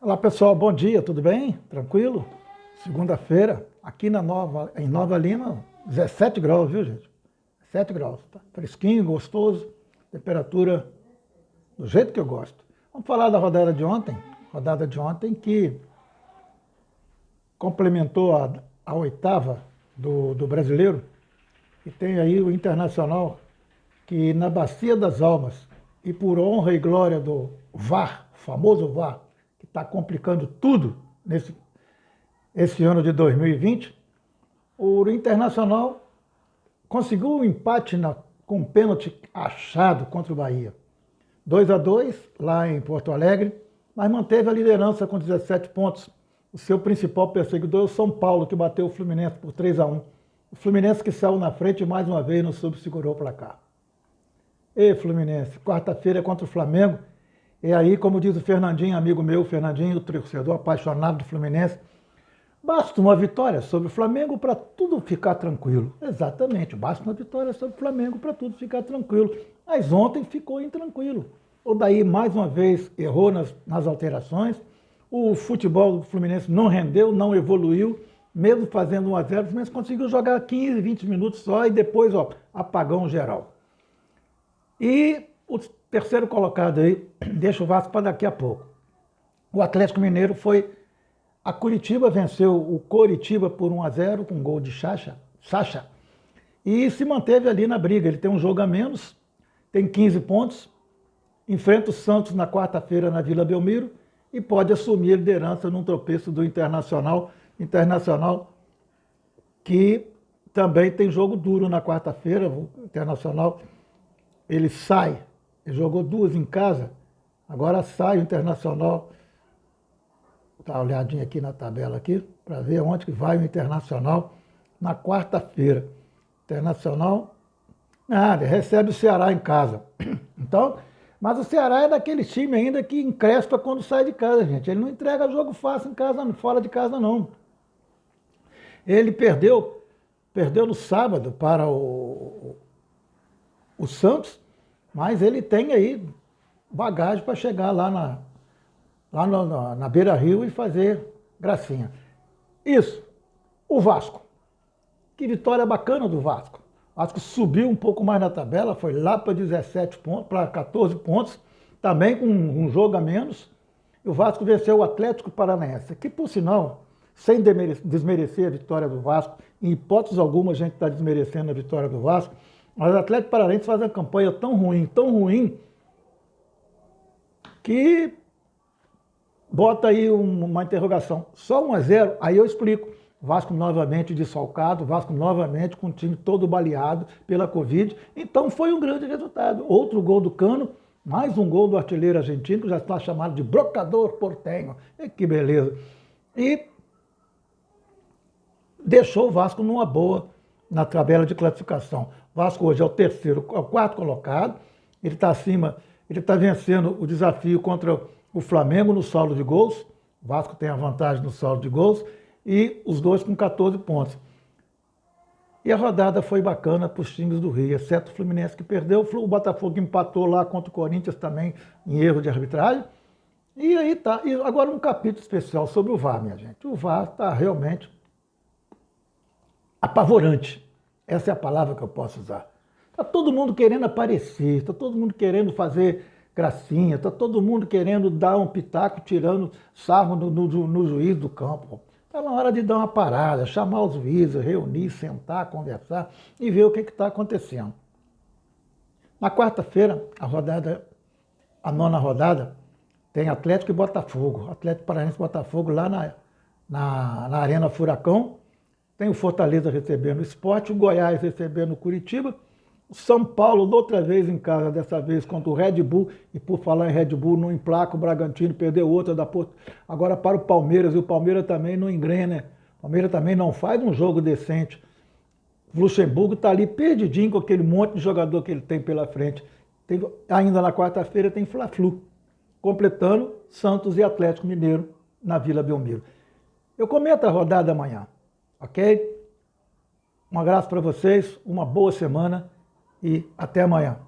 Olá pessoal, bom dia, tudo bem? Tranquilo? Segunda-feira, aqui em Nova Lima, 17 graus, viu gente? 7 graus, tá? Fresquinho, gostoso, temperatura do jeito que eu gosto. Vamos falar da rodada de ontem que complementou a oitava do brasileiro, e tem aí o Internacional, que na Bacia das Almas, e por honra e glória do VAR, o famoso VAR, que está complicando tudo esse ano de 2020, o Internacional conseguiu um empate com um pênalti achado contra o Bahia. 2-2 lá em Porto Alegre, mas manteve a liderança com 17 pontos. O seu principal perseguidor é o São Paulo, que bateu o Fluminense por 3-1. O Fluminense que saiu na frente mais uma vez não soube segurar o placar. E Fluminense, quarta-feira é contra o Flamengo. E aí, como diz o Fernandinho, amigo meu, Fernandinho, o torcedor apaixonado do Fluminense, basta uma vitória sobre o Flamengo para tudo ficar tranquilo. Exatamente, basta uma vitória sobre o Flamengo para tudo ficar tranquilo. Mas ontem ficou intranquilo. O Daí, mais uma vez, errou nas alterações. O futebol do Fluminense não rendeu, não evoluiu, mesmo fazendo 1-0, o Fluminense conseguiu jogar 15, 20 minutos só e depois, apagão geral. E o terceiro colocado aí, deixa o Vasco para daqui a pouco. O Atlético Mineiro foi a Curitiba, venceu o Coritiba por 1-0, com gol de Sacha, e se manteve ali na briga. Ele tem um jogo a menos, tem 15 pontos, enfrenta o Santos na quarta-feira na Vila Belmiro e pode assumir a liderança num tropeço do Internacional. Internacional que também tem jogo duro na quarta-feira. O Internacional, ele sai, ele jogou duas em casa, agora sai o Internacional. Dá uma olhadinha aqui na tabela aqui, para ver onde que vai o Internacional na quarta-feira. Internacional, recebe o Ceará em casa. Então, mas o Ceará é daquele time ainda que encrespa quando sai de casa, gente. Ele não entrega jogo fácil em casa, fora de casa, não. Ele perdeu no sábado para o Santos, mas ele tem aí bagagem para chegar lá na Beira-Rio e fazer gracinha. Isso, o Vasco. Que vitória bacana do Vasco. O Vasco subiu um pouco mais na tabela, foi lá para 17 pontos, para 14 pontos, também com um jogo a menos. E o Vasco venceu o Atlético Paranaense, que por sinal, sem desmerecer a vitória do Vasco, em hipótese alguma a gente está desmerecendo a vitória do Vasco, mas o Atlético Paranaense faz uma campanha tão ruim, que bota aí uma interrogação. Só 1-0, aí eu explico. Vasco novamente desfalcado, Vasco novamente com o time todo baleado pela Covid. Então foi um grande resultado. Outro gol do Cano, mais um gol do artilheiro argentino, que já está chamado de brocador portenho. E que beleza. E deixou o Vasco numa boa na tabela de classificação. O Vasco hoje é o quarto colocado. Ele está acima, ele está vencendo o desafio contra o Flamengo no saldo de gols. O Vasco tem a vantagem no saldo de gols. E os dois com 14 pontos. E a rodada foi bacana para os times do Rio, exceto o Fluminense que perdeu, o Botafogo empatou lá contra o Corinthians também em erro de arbitragem. E aí tá. E agora um capítulo especial sobre o VAR, minha gente. O VAR está realmente apavorante. Essa é a palavra que eu posso usar. Está todo mundo querendo aparecer, está todo mundo querendo fazer gracinha, está todo mundo querendo dar um pitaco, tirando sarro no juiz do campo. Está na hora de dar uma parada, chamar os juízes, reunir, sentar, conversar e ver o que está acontecendo. Na quarta-feira, a nona rodada, tem Atlético e Botafogo. Atlético Paranaense e Botafogo lá na Arena Furacão. Tem o Fortaleza recebendo o Sport, o Goiás recebendo o Curitiba. O São Paulo, outra vez em casa, dessa vez contra o Red Bull, e por falar em Red Bull, não emplaca o Bragantino, perdeu outra agora para o Palmeiras, e o Palmeiras também não engrena, né? O Palmeiras também não faz um jogo decente. O Luxemburgo está ali perdidinho com aquele monte de jogador que ele tem pela frente. Ainda na quarta-feira tem Fla-Flu, completando Santos e Atlético Mineiro na Vila Belmiro. Eu comento a rodada amanhã, ok? Um abraço para vocês, uma boa semana. E até amanhã.